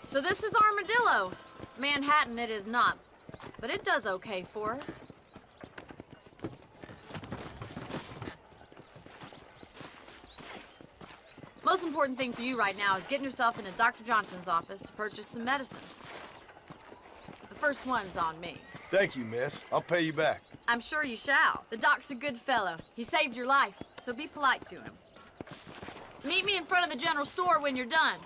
So this is Armadillo. Manhattan it is not, but it does okay for us. Most important thing for you right now is getting yourself into Dr. Johnson's office to purchase some medicine. The first one's on me. Thank you, miss. I'll pay you back. I'm sure you shall. The doc's a good fellow. He saved your life, so be polite to him. Meet me in front of the general store when you're done.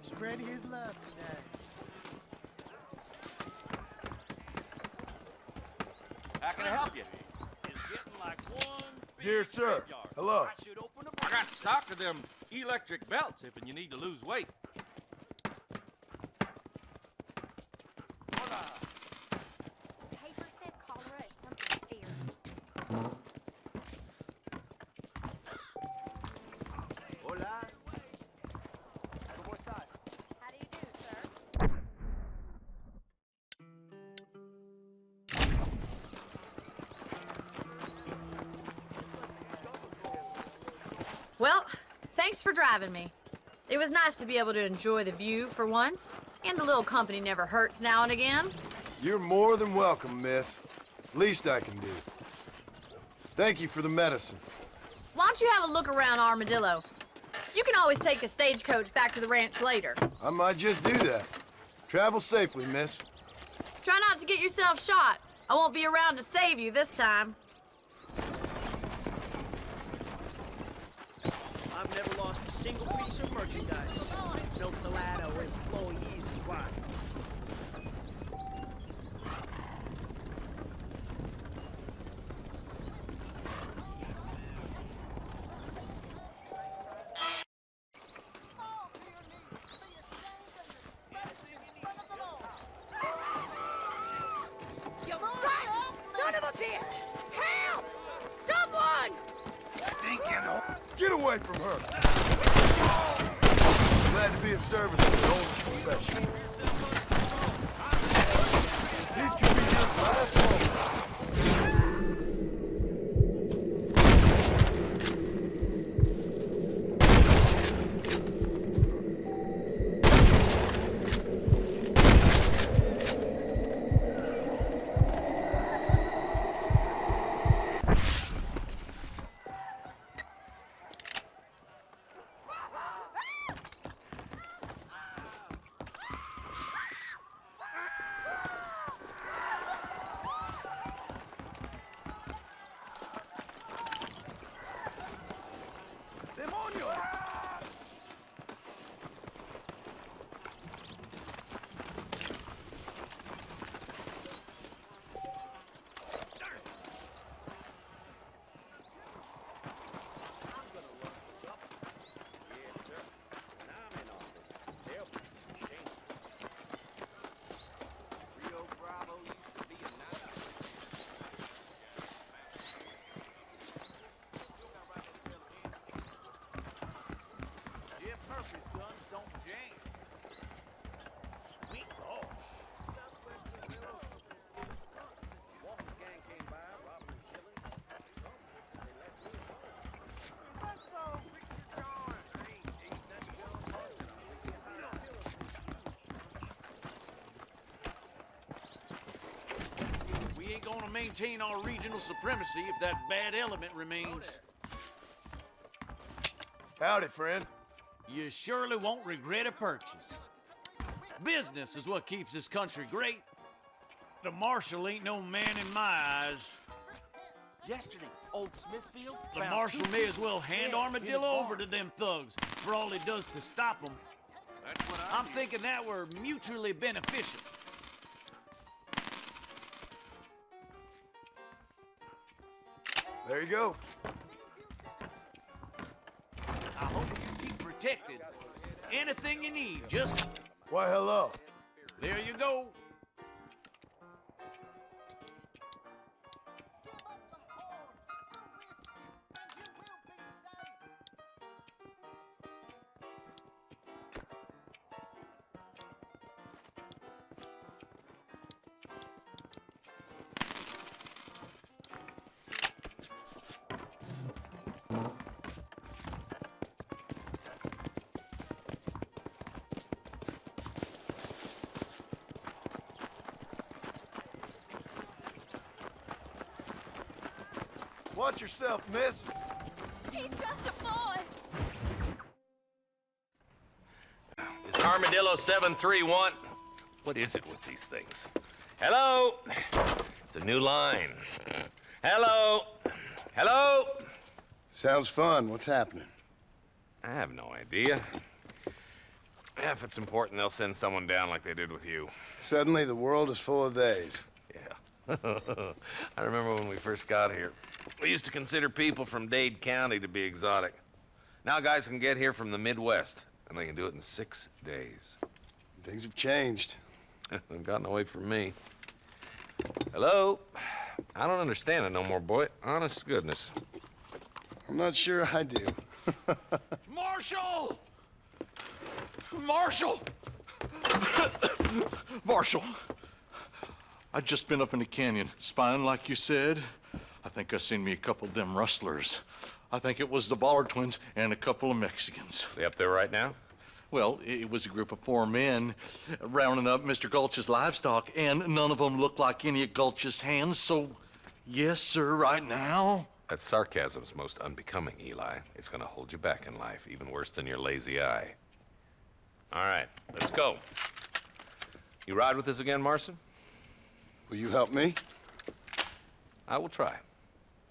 Spread his love today. How can I help you? It's getting like one big Dear sir, graveyard. hello. I should open I got stock of them electric belts if you need to lose weight. Hola. Paper said cholera is something fierce. Hola. How do you do, sir? Well, thanks for driving me. It was nice to be able to enjoy the view for once, and a little company never hurts now and again. You're more than welcome, miss. Least I can do. Thank you for the medicine. Why don't you have a look around Armadillo? You can always take a stagecoach back to the ranch later. I might just do that. Travel safely, miss. Try not to get yourself shot. I won't be around to save you this time. I've never lost a single piece of merchandise. No Colado employees is why. Son of a bitch! Help! Someone! Get away from her! Glad to be of service to the oldest profession. These could be your last moments. We ain't gonna maintain our regional supremacy if that bad element remains. Howdy, friend. You surely won't regret a purchase. Business is what keeps this country great. The marshal ain't no man in my eyes. Yesterday, old Smithfield. The found marshal two may as well hand dead in Armadillo his over barn. to them thugs for all it does to stop them. That's what I'm thinking that were mutually beneficial. There you go. I hope you keep protected. Anything you need, just Why, hello. there you go. Watch yourself, miss. He's just a boy. It's Armadillo 731. What is it with these things? Hello? It's a new line. Hello? Hello? Sounds fun. What's happening? I have no idea. If it's important, they'll send someone down like they did with you. Suddenly, the world is full of days. Yeah. I remember when we first got here. We used to consider people from Dade County to be exotic. Now guys can get here from the Midwest, and they can do it in 6 days. Things have changed. They've gotten away from me. Hello? I don't understand it no more, boy. Honest to goodness. I'm not sure I do. Marshall! Marshall! Marshall! I just been up in the canyon, spying like you said. I think I seen me a couple of them rustlers. I think it was the Ballard twins and a couple of Mexicans. They up there right now? Well, it was a group of 4 men rounding up Mr. Gulch's livestock, and none of them looked like any of Gulch's hands, so yes, sir, right now. That sarcasm's most unbecoming, Eli. It's gonna hold you back in life, even worse than your lazy eye. All right, let's go. You ride with us again, Marston? Will you help me? I will try.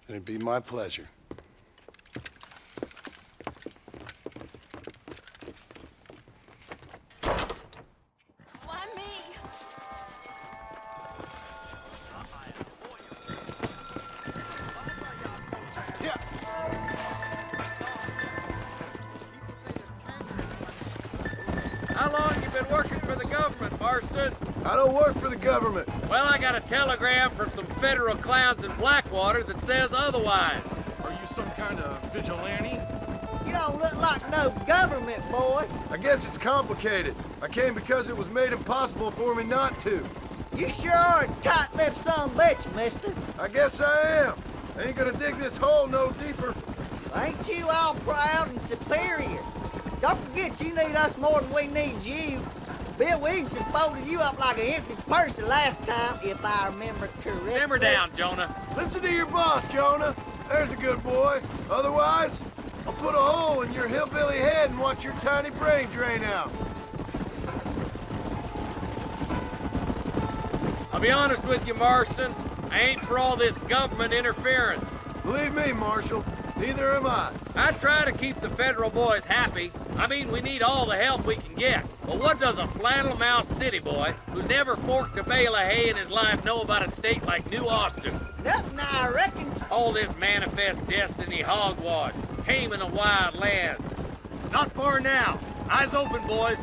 It'd be my pleasure. Why me? Yeah. How long you been working for the government, Marston? I don't work for the government. Well, I got a telegram from some federal clowns in Blackwater that says otherwise. Are you some kind of vigilante? You don't look like no government boy. I guess it's complicated. I came because it was made impossible for me not to. You sure are a tight-lipped son of a bitch, mister. I guess I am. I ain't gonna dig this hole no deeper. Ain't you all proud and superior? Don't forget you need us more than we need you. Bill Williamson folded you up like an empty purse the last time, if I remember correctly. Simmer down, Jonah. Listen to your boss, Jonah. There's a good boy. Otherwise, I'll put a hole in your hillbilly head and watch your tiny brain drain out. I'll be honest with you, Marston. I ain't for all this government interference. Believe me, Marshal, neither am I. I try to keep the federal boys happy. I mean, we need all the help we can get. But what does a flannel-mouthed city boy who's never forked a bale of hay in his life know about a state like New Austin? Nothing, I reckon. All this manifest destiny hogwash, taming a wild land. Not far now. Eyes open, boys.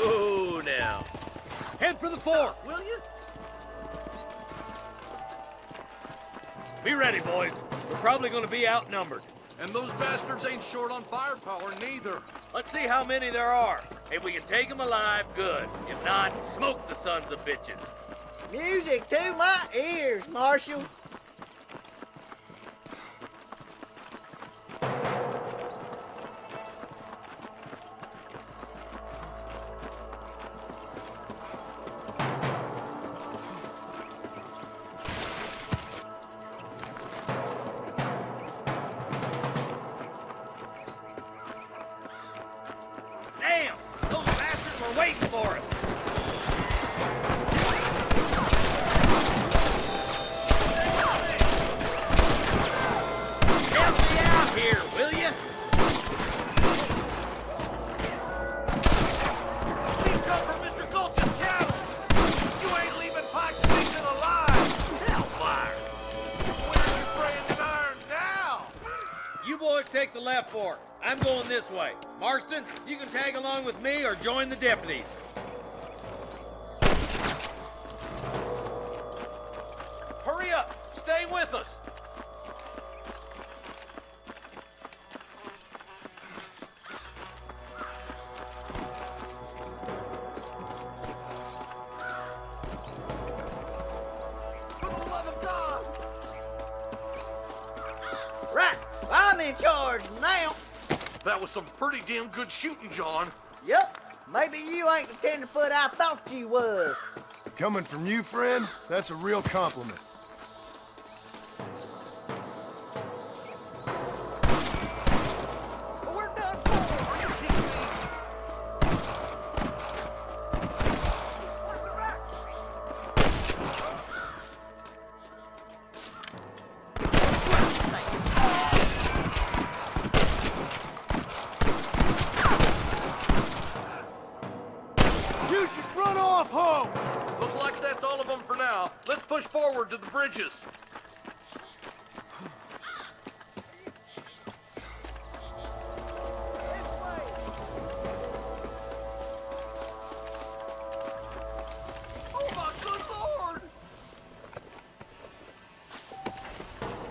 Oh, now. Head for the fort, will you? Be ready, boys. We're probably going to be outnumbered. And those bastards ain't short on firepower, neither. Let's see how many there are. If we can take them alive, good. If not, smoke the sons of bitches. Music to my ears, Marshal. Damn! Those bastards were waiting for us. Help me out here, will you? We've come from Mr. Gulch's cattle. You ain't leaving Pike Station alive. Hellfire! When are you praying in irons now? You boys take the left fork. I'm going this way. Marston, you can tag along with me or join the deputies. Hurry up. Stay with us. For the love of God. Right, follow me. in charge now. That was some pretty damn good shooting, John. Yup. Maybe you ain't the tenderfoot I thought you was. Coming from you, friend, that's a real compliment. We're done for. You should run off home! Looks like that's all of them for now. Let's push forward to the bridges. Oh my good lord!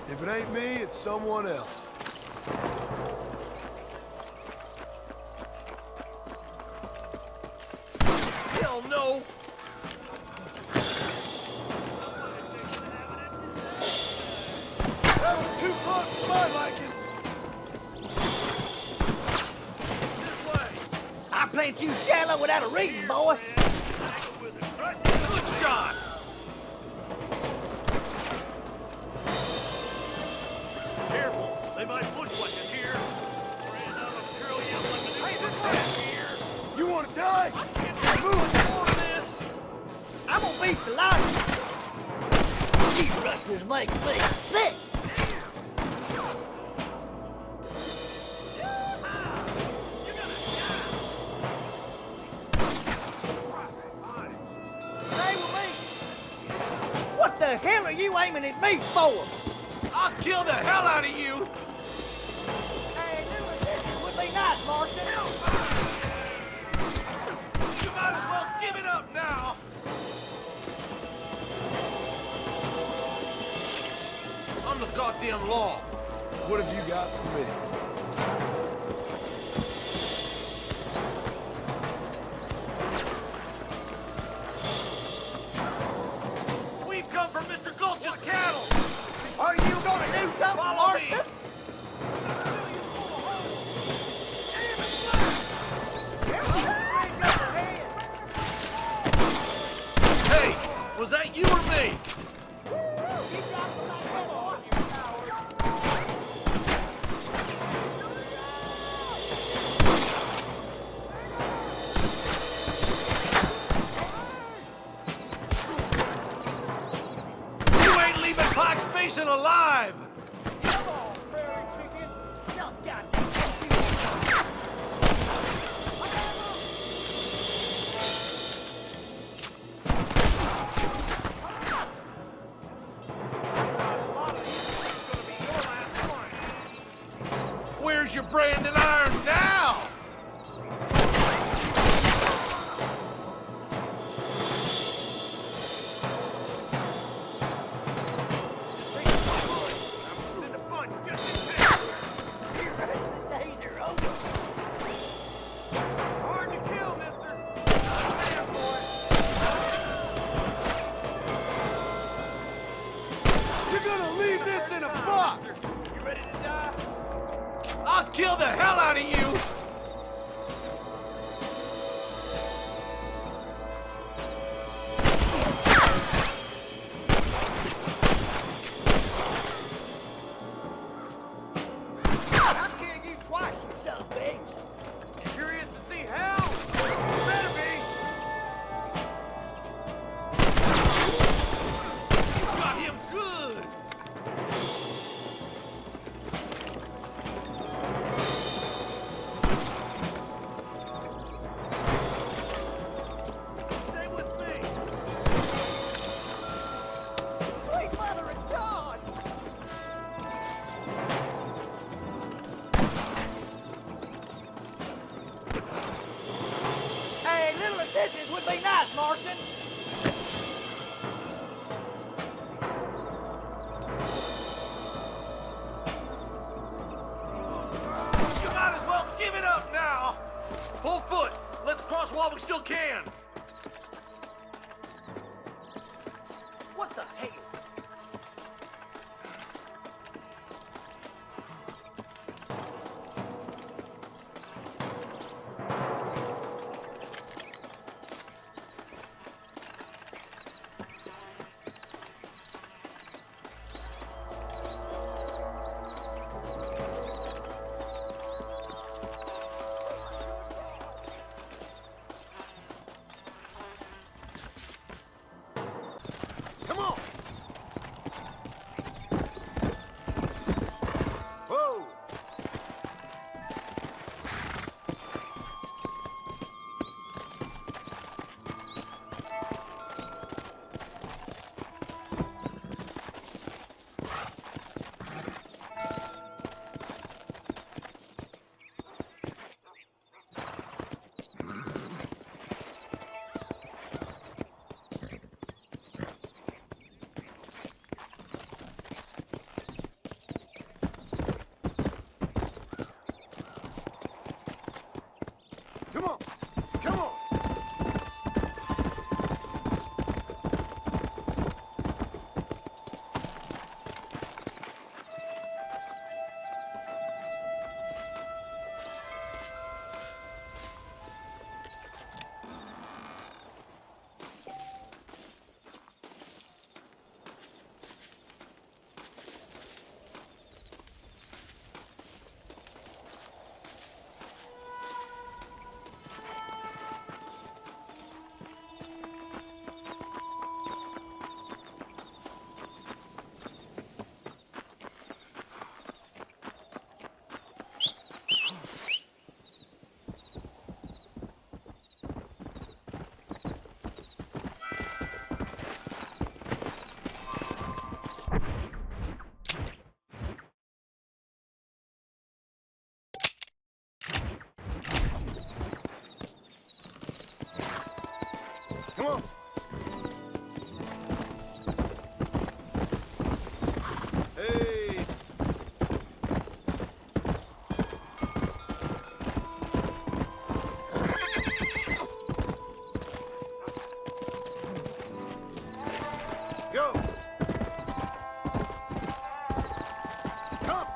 If it ain't me, it's someone else. Hell no! That was too close for my liking. This way! I plant you shallow without a reason, boy. Good shot! Careful, they might bushwhack us here. Hey, this way! Here. You want to die? Move more of this! I'm gonna beat the lot. These rustlers make me sick. Stay with me. What the hell are you aiming at me for? I'll kill the hell out of you! Hey, little assistance would be nice, Marston. You might as well give it up now! I'm the goddamn law. What have you got for me? We've come from Mr. Gulch's cattle! Are you gonna do something, Follow me. Marston? Hey, was that you or me? You ain't leaving Pike's Basin alive! Come on, prairie chicken. Some goddamn Where's your branding iron now? in the bunch, just in case. Days are over. Hard to kill, mister. You're gonna leave this in a box! You ready to die? I'll kill the hell out of you! I'll kill you twice, you son of a bitch. Curious to see how? Better be. Got him good! Stay with me! Sweet mother of God! Hey, little assistance would be nice, Marston. You might as well give it up now! Full foot! Let's cross while we still can! What the hell? Come on. Hey. Go. Come.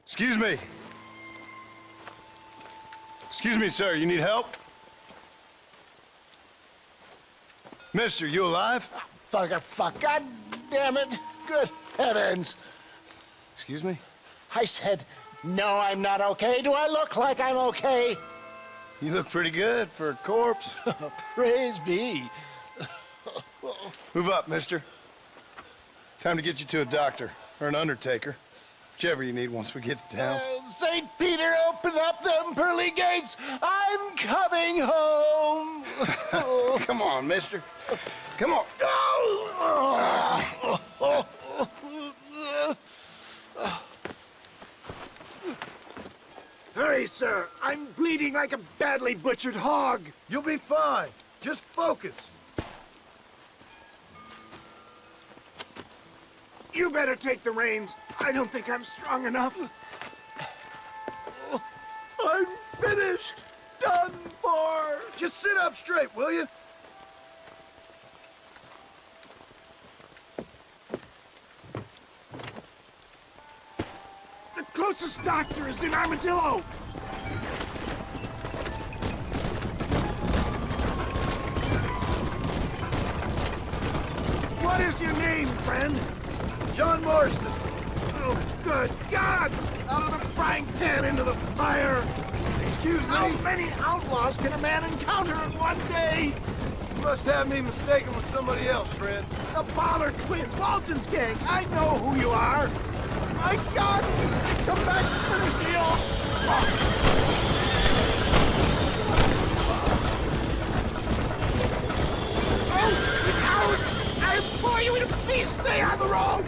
Excuse me. Excuse me, sir. You need help? Mister, you alive? Fuck, God damn it. Good heavens. Excuse me? I said, no, I'm not okay. Do I look like I'm okay? You look pretty good for a corpse. Praise be. Move up, mister. Time to get you to a doctor or an undertaker. Whichever you need once we get to town. St. Peter, open up them pearly gates. I'm coming home. Come on, mister. Come on. Hurry, sir. I'm bleeding like a badly butchered hog. You'll be fine. Just focus. You better take the reins. I don't think I'm strong enough. I'm finished. Done for. Just sit up straight, will you? The closest doctor is in Armadillo. What is your name, friend? John Marston. Oh, good God! Out of the frying pan into the fire! Excuse me? How many outlaws can a man encounter in one day? You must have me mistaken with somebody else, friend. The Pollard twins, Walton's gang. I know who you are. My God! Come back and finish me off! Oh, you coward! I implore you to please stay on the road!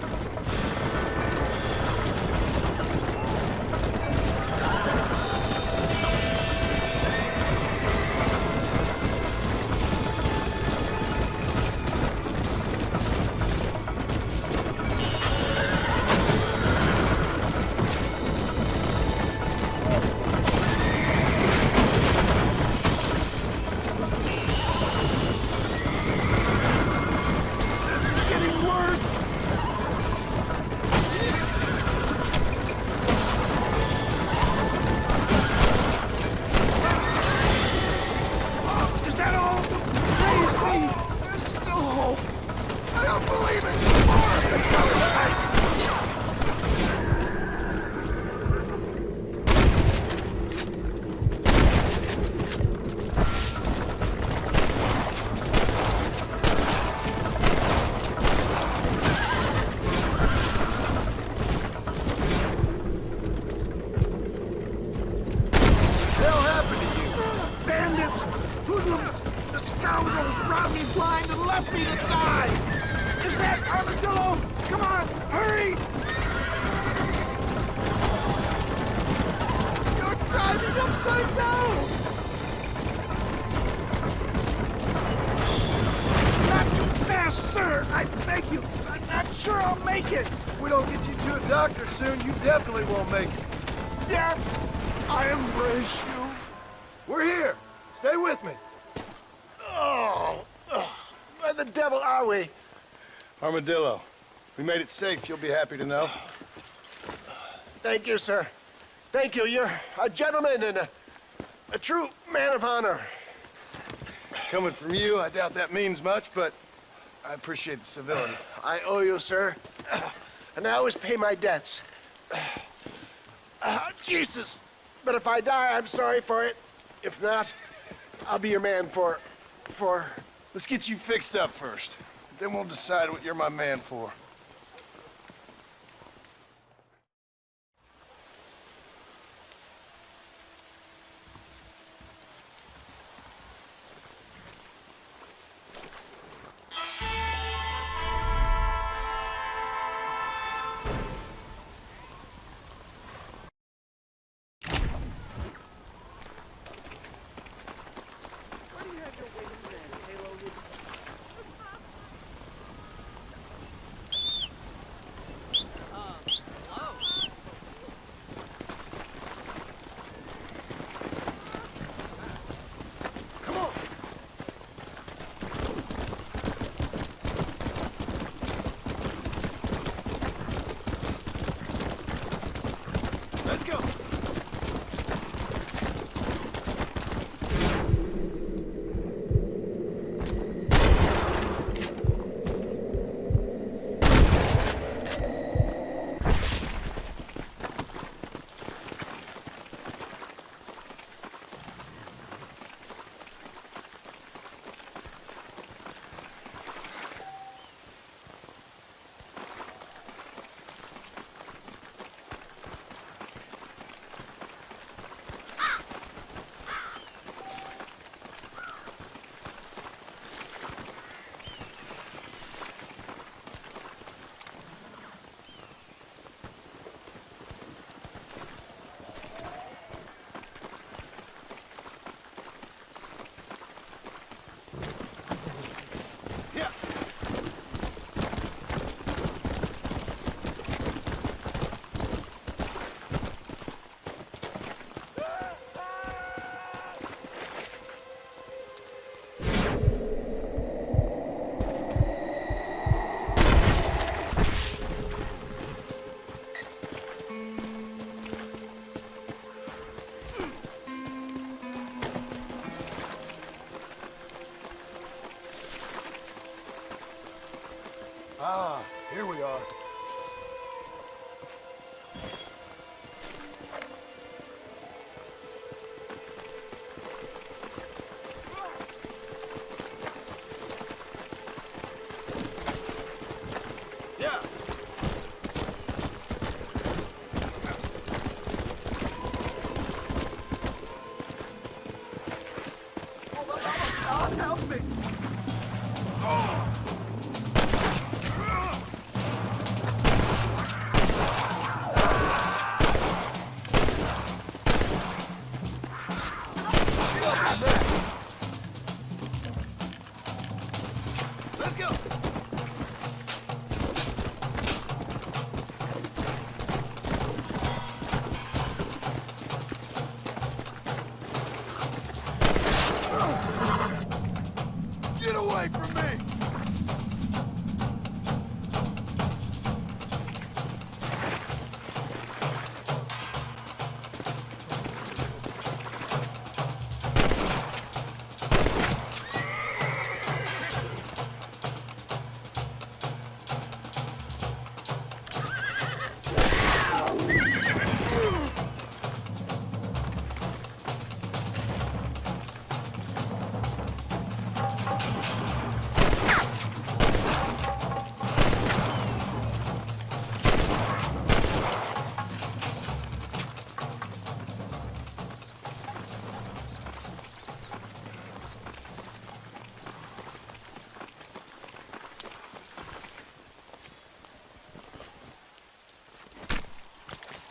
Bandits! Hoodlums! The scoundrels robbed me blind and left me to die! Is that Armadillo? Come on, hurry! You're driving upside down! Not too fast, sir! I beg you! I'm not sure I'll make it! we don't get you to a doctor soon, you definitely won't make it. Yeah, I embrace you. We're here. Stay with me. Oh, where the devil are we? Armadillo. We made it safe, you'll be happy to know. Thank you, sir. Thank you. You're a gentleman and a true man of honor. Coming from you, I doubt that means much, but I appreciate the civility. I owe you, sir. And I always pay my debts. Jesus. But if I die, I'm sorry for it. If not, I'll be your man for... Let's get you fixed up first. Then we'll decide what you're my man for. Let's go. Ah, here we are. Yeah. Oh, help me. Let's go. Get away from me!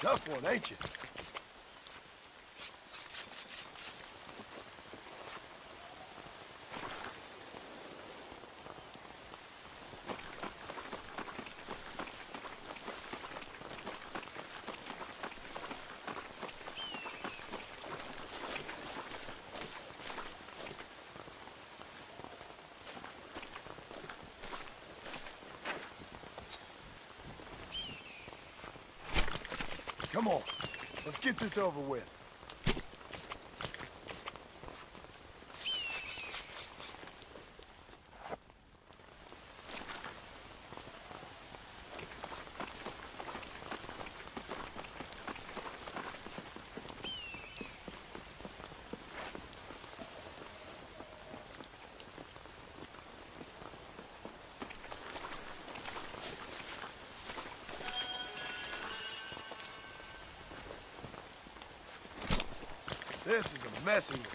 Tough one, ain't you? Come on. Let's get this over with. This is a messy one.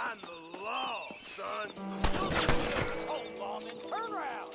I'm the law, son. Hold on and turn around.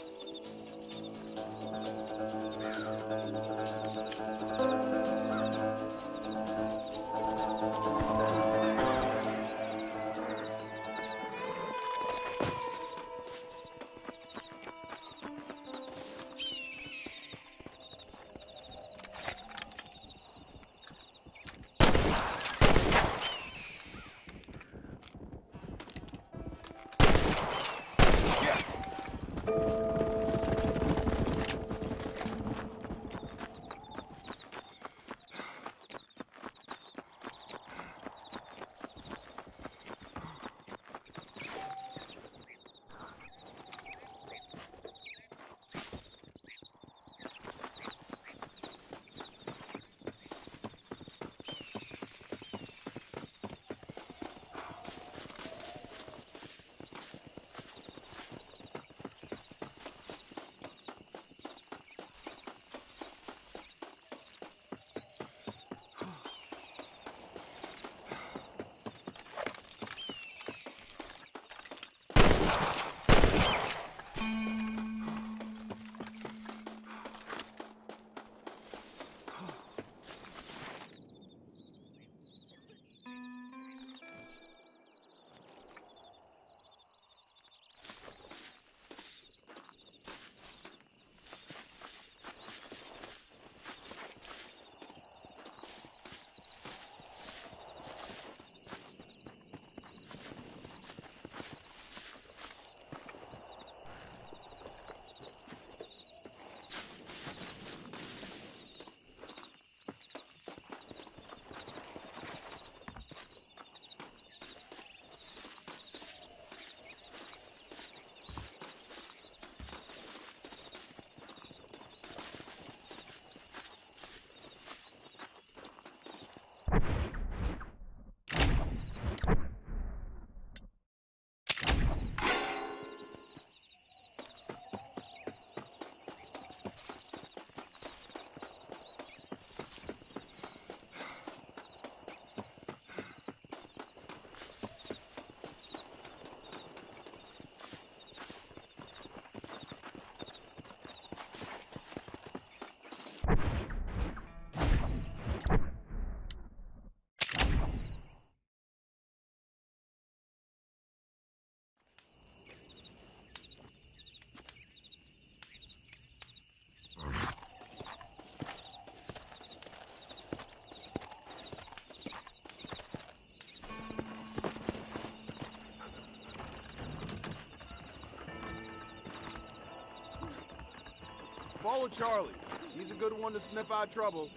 Follow Charlie. He's a good one to sniff out trouble.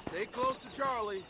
Stay close to Charlie.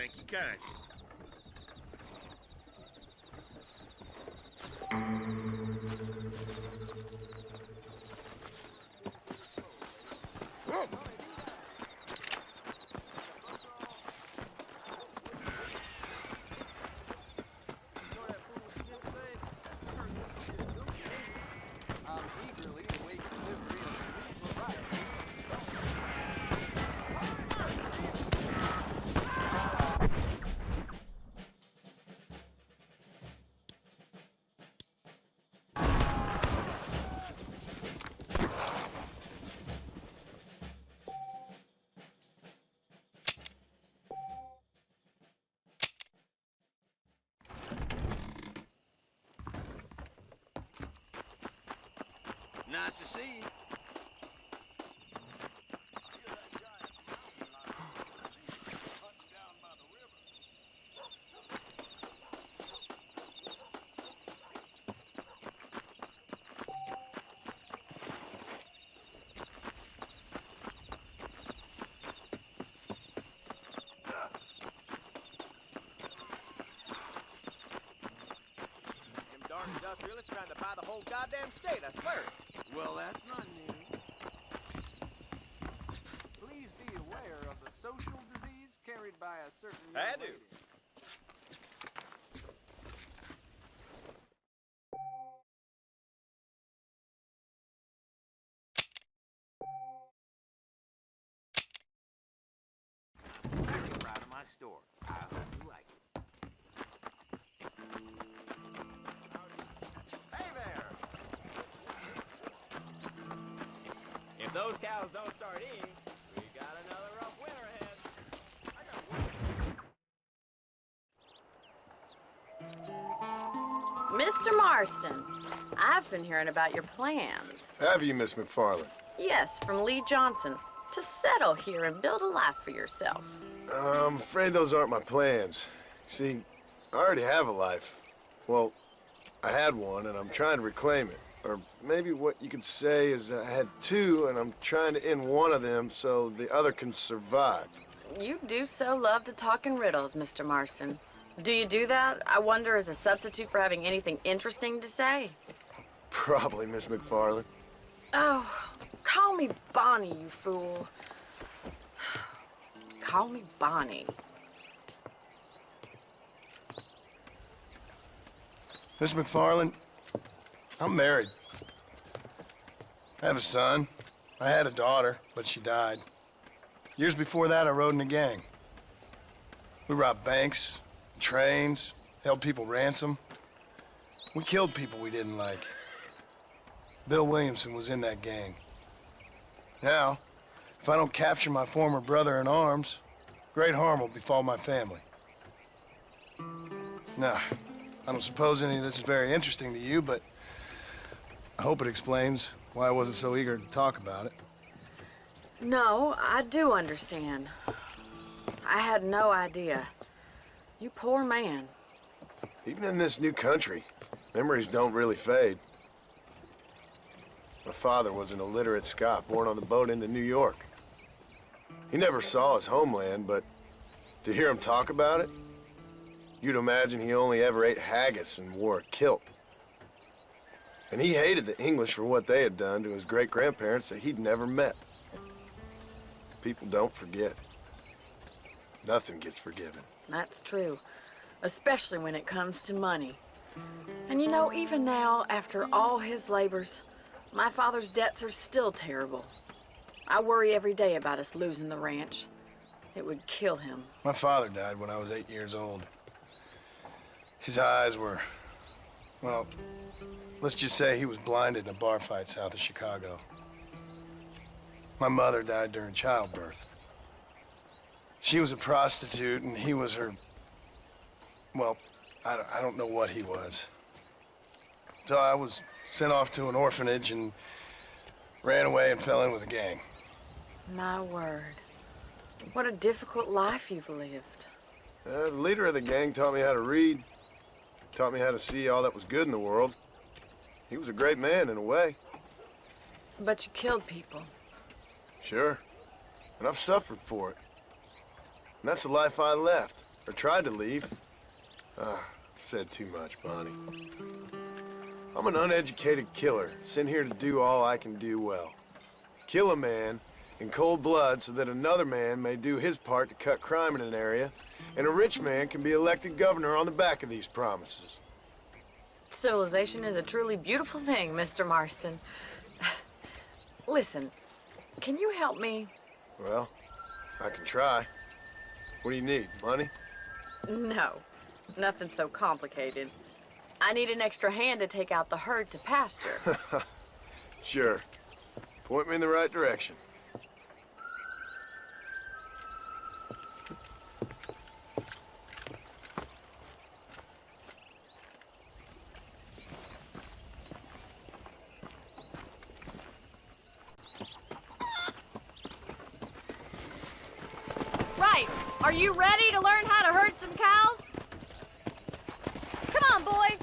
thank you kindly. Nice to see you. Them darn industrialists trying to buy the whole goddamn state, I swear. Well, that's not new. Please be aware of the social disease carried by a certain I young do. lady. Very proud of my store. I hope you like it. Hey there! If those cows don't start eating, we got another rough winter ahead. Mr. Marston, I've been hearing about your plans. Have you, Miss McFarland? Yes, from Lee Johnson. To settle here and build a life for yourself. I'm afraid those aren't my plans. See, I already have a life. Well, I had one, and I'm trying to reclaim it. Or maybe what you could say is I had two, and I'm trying to end one of them so the other can survive. You do so love to talk in riddles, Mr. Marston. Do you do that, I wonder, as a substitute for having anything interesting to say? Probably, Miss McFarland. Oh, call me Bonnie, you fool. Call me Bonnie. Miss McFarland, I'm married. I have a son. I had a daughter, but she died. Years before that, I rode in a gang. We robbed banks, trains, held people ransom. We killed people we didn't like. Bill Williamson was in that gang. Now, if I don't capture my former brother in arms, great harm will befall my family. Now, I don't suppose any of this is very interesting to you, but I hope it explains why I wasn't so eager to talk about it. No, I do understand. I had no idea. You poor man. Even in this new country, memories don't really fade. My father was an illiterate Scot born on the boat into New York. He never saw his homeland, but to hear him talk about it, you'd imagine he only ever ate haggis and wore a kilt. And he hated the English for what they had done to his great-grandparents that he'd never met. People don't forget. Nothing gets forgiven. That's true, especially when it comes to money. And you know, even now, after all his labors, my father's debts are still terrible. I worry every day about us losing the ranch. It would kill him. My father died when I was 8 years old. His eyes were, well, let's just say he was blinded in a bar fight south of Chicago. My mother died during childbirth. She was a prostitute, and he was her, well, I don't know what he was. So I was sent off to an orphanage and ran away and fell in with a gang. My word. What a difficult life you've lived. The leader of the gang taught me how to read, taught me how to see all that was good in the world. He was a great man in a way. But you killed people. Sure. And I've suffered for it. And that's the life I left. Or tried to leave. Said too much, Bonnie. I'm an uneducated killer, sent here to do all I can do well. Kill a man in cold blood so that another man may do his part to cut crime in an area, and a rich man can be elected governor on the back of these promises. Civilization is a truly beautiful thing, Mr. Marston. Listen, can you help me? Well, I can try. What do you need, money? No, nothing so complicated. I need an extra hand to take out the herd to pasture. Sure. Point me in the right direction. Right. Are you ready to learn how to herd some cows? Come on, boy.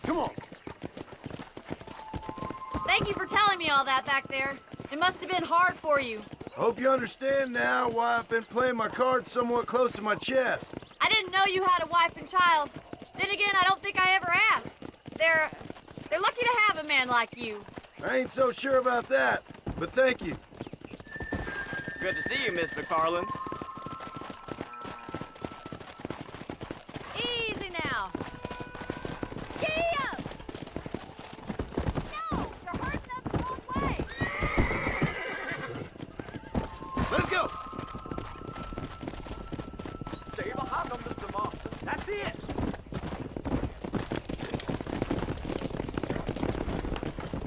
Come on. Thank you for telling me all that back there. It must have been hard for you. Hope you understand now why I've been playing my cards somewhat close to my chest. I didn't know you had a wife and child. Then again, I don't think I ever asked. They're lucky to have a man like you. I ain't so sure about that, but thank you. Good to see you, Miss McFarland. Easy now. Giddy up! No, you're hurting us the wrong way. Let's go. Stay behind them, Mr. Marston. That's it.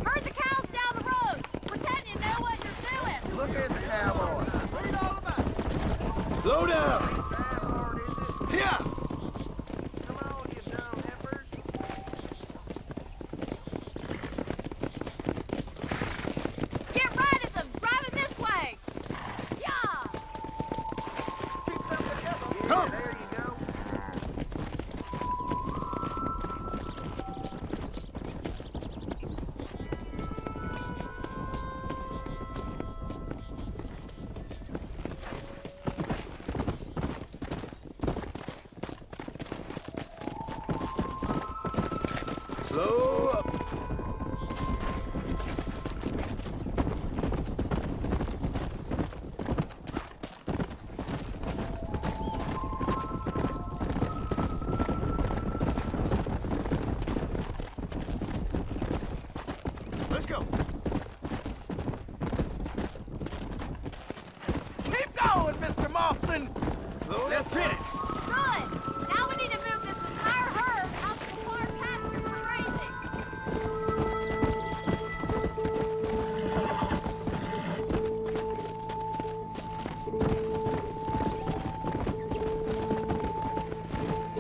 Herd the cows down the road. Pretend you know what you're doing. Look at the cowboy. Read all about it. Slow down. Yeah. Come on, you dumb heifers. Get right at them. Drive them this way. Yeah. Keep them together. Come. There you go. Slow up. Let's go. Keep going, Mr. Marston. Let's get it. Good. Now we need to move this entire herd out to the far pasture for grazing.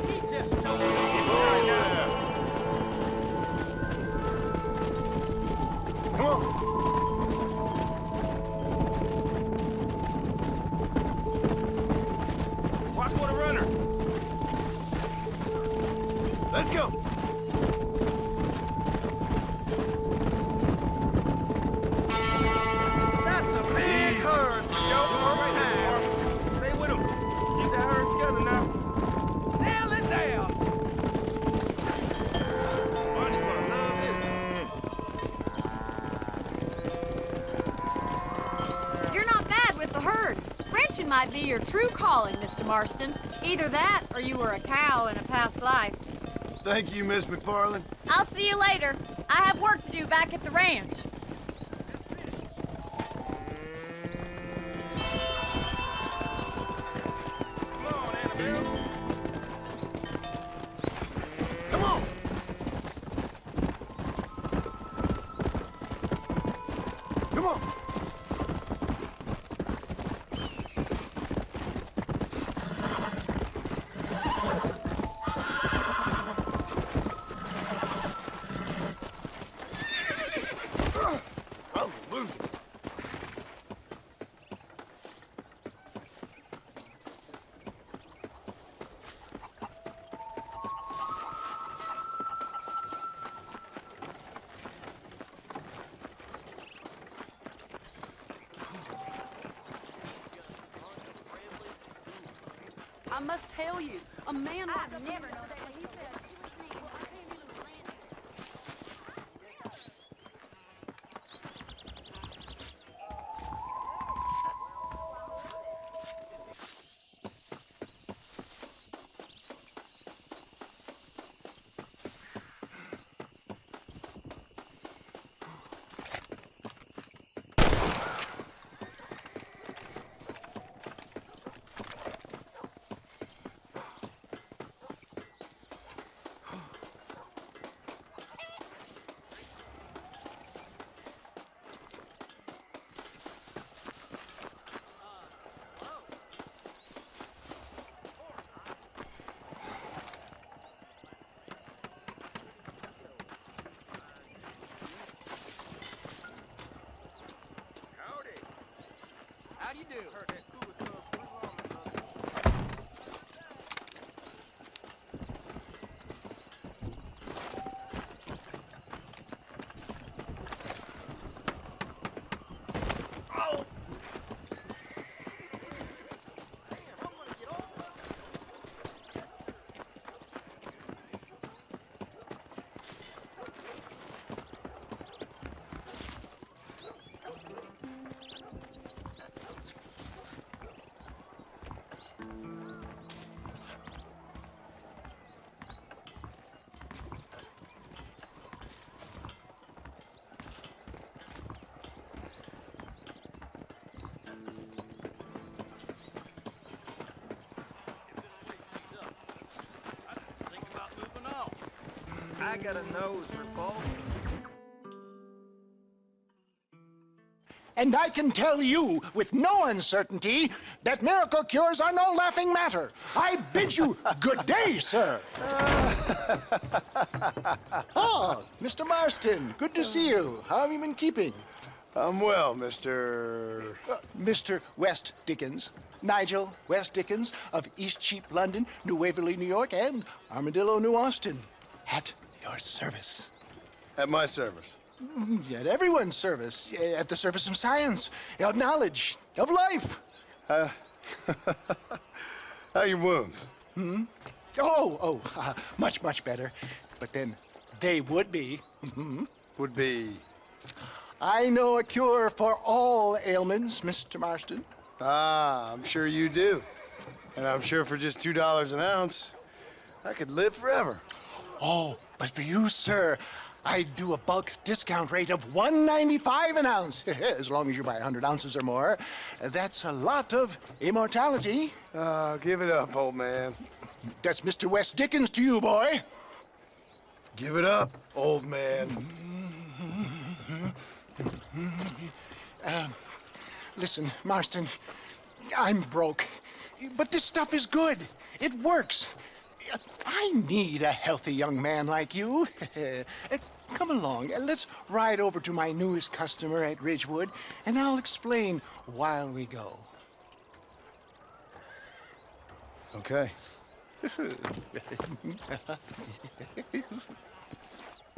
He just showed me his right now. Come on. Watch for the runner. Let's go. That's a big herd. Yo, right now. Stay with him. Keep that herd together now. Nail it down. Barney's gonna love this. You're not bad with the herd. Ranching might be your true calling, Mr. Marston. Either that, or you were a cow in a past life. Thank you, Miss McFarland. I'll see you later. I have work to do back at the ranch. Come on, Annabelle. Come on. Come on. I must tell you, a man like I've never known that. He said, How do you do? Heard that cooler club pretty long, brother. I got a nose for ball. And I can tell you with no uncertainty that miracle cures are no laughing matter. I bid you good day, sir. Oh, Mr. Marston, good to see you. How have you been keeping? I'm well, Mr. Mr. West Dickens. Nigel West Dickens of East Cheap, London, New Waverly, New York, and Armadillo, New Austin. At your service. At my service. At everyone's service. At the service of science, of knowledge, of life. How are your wounds? Much, much better. But then they would be. Would be? I know a cure for all ailments, Mr. Marston. Ah, I'm sure you do. And I'm sure for just $2 an ounce, I could live forever. Oh, but for you, sir, I'd do a bulk discount rate of $1.95 an ounce, as long as you buy 100 ounces or more. That's a lot of immortality. Give it up, old man. That's Mr. West Dickens to you, boy. Give it up, old man. Listen, Marston, I'm broke, but this stuff is good. It works. I need a healthy young man like you. Come along, let's ride over to my newest customer at Ridgewood, and I'll explain while we go. Okay.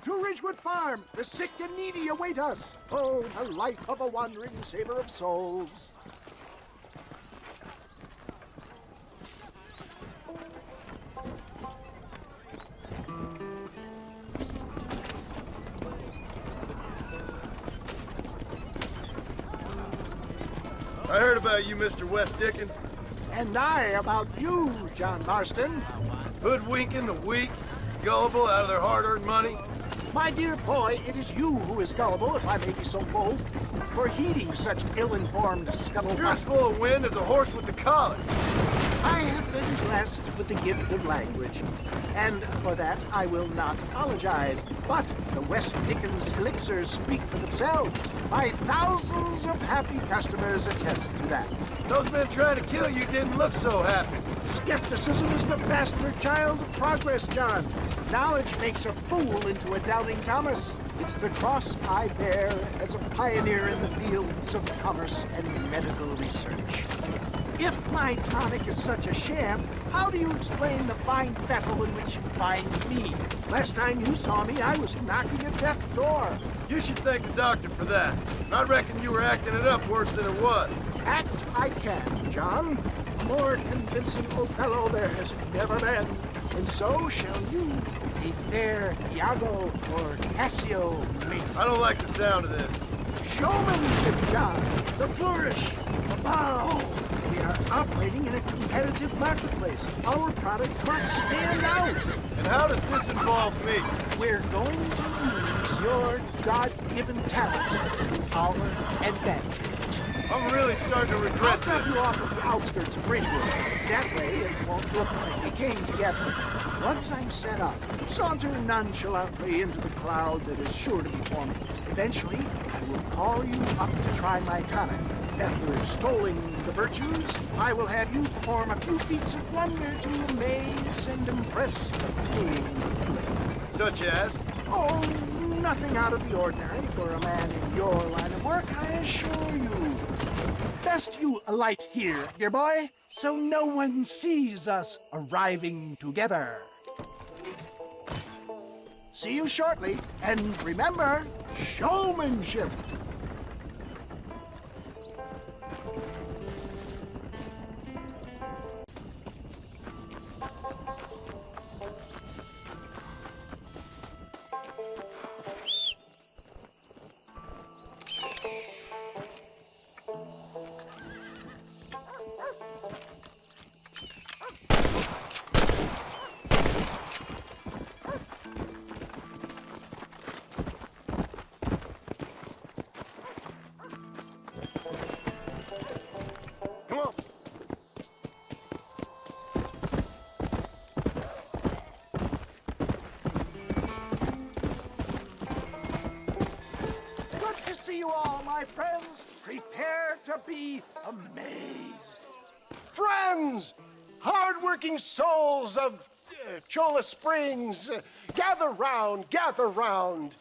To Ridgewood Farm, the sick and needy await us. Oh, the life of a wandering saver of souls. I heard about you, Mr. West Dickens. And I about you, John Marston. Hoodwinking the weak, gullible out of their hard-earned money. My dear boy, it is you who is gullible, if I may be so bold, for heeding such ill-informed scuttlebutt. You're as full of wind as a horse with the collar. I have been blessed with the gift of language, and for that I will not apologize. But the West Dickens elixirs speak for themselves. My thousands of happy customers attest to that. Those men trying to kill you didn't look so happy. Skepticism is the bastard child of progress, John. Knowledge makes a fool into a doubting Thomas. It's the cross I bear as a pioneer in the fields of commerce and medical research. If my tonic is such a sham, how do you explain the fine fettle in which you find me? Last time you saw me, I was knocking at death's door. You should thank the doctor for that. I reckon you were acting it up worse than it was. Act I can, John. more convincing Othello there has never been, and so shall you, a fair Iago or Cassio mate. I don't like the sound of this. Showmanship, John. The flourish, the bow. We are operating in a competitive marketplace. Our product must stand out. And how does this involve me? We're going to use your God-given talents to our advantage. I'm really starting to regret I'll drop you off at the outskirts of Ridgewood. That way it won't look like we came together. Once I'm set up, saunter nonchalantly into the cloud that is sure to be forming. Eventually, I will call you up to try my tonic. After extolling the virtues, I will have you perform a few feats of wonder to amaze and impress the paying public. Such as? Oh, nothing out of the ordinary for a man in your line of work, I assure you. Best you alight here, dear boy, so no one sees us arriving together. See you shortly, and remember, showmanship. My friends, prepare to be amazed. Friends, hard-working souls of Cholla Springs, gather round, gather round.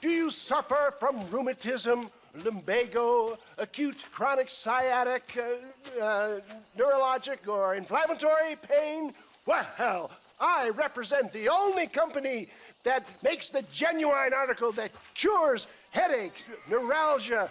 Do you suffer from rheumatism, lumbago, acute chronic sciatic, neurologic, or inflammatory pain? Well, I represent the only company that makes the genuine article that cures headaches, neuralgia,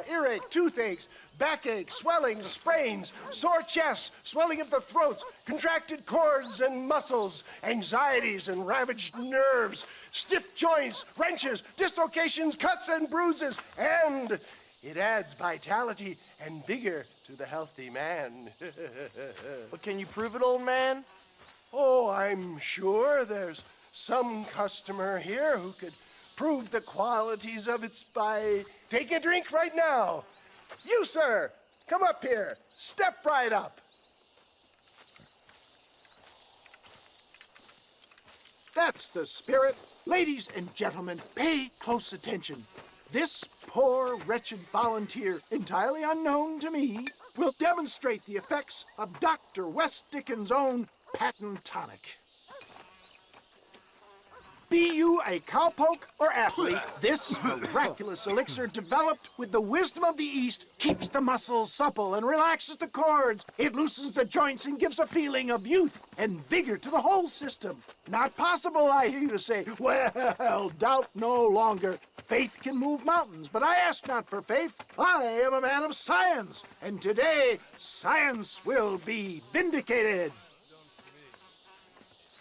earache, toothaches, backache, swelling, sprains, sore chests, swelling of the throats, contracted cords and muscles, anxieties and ravaged nerves, stiff joints, wrenches, dislocations, cuts and bruises, and it adds vitality and vigor to the healthy man. But can you prove it, old man? Oh, I'm sure there's some customer here who could prove the qualities of it by taking a drink right now. You, sir, come up here. Step right up. That's the spirit. Ladies and gentlemen, pay close attention. This poor, wretched volunteer, entirely unknown to me, will demonstrate the effects of Dr. West Dickens' own patent tonic. Be you a cowpoke or athlete, this miraculous elixir developed with the wisdom of the East keeps the muscles supple and relaxes the cords. It loosens the joints and gives a feeling of youth and vigor to the whole system. Not possible, I hear you say. Well, doubt no longer. Faith can move mountains, but I ask not for faith. I am a man of science, and today science will be vindicated.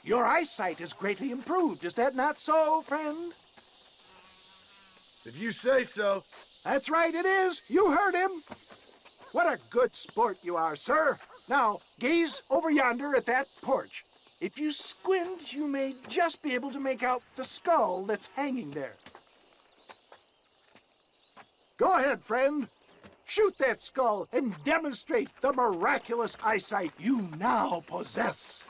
Your eyesight is greatly improved. Is that not so, friend? If you say so. That's right, it is. You heard him. What a good sport you are, sir. Now, gaze over yonder at that porch. If you squint, you may just be able to make out the skull that's hanging there. Go ahead, friend. Shoot that skull and demonstrate the miraculous eyesight you now possess.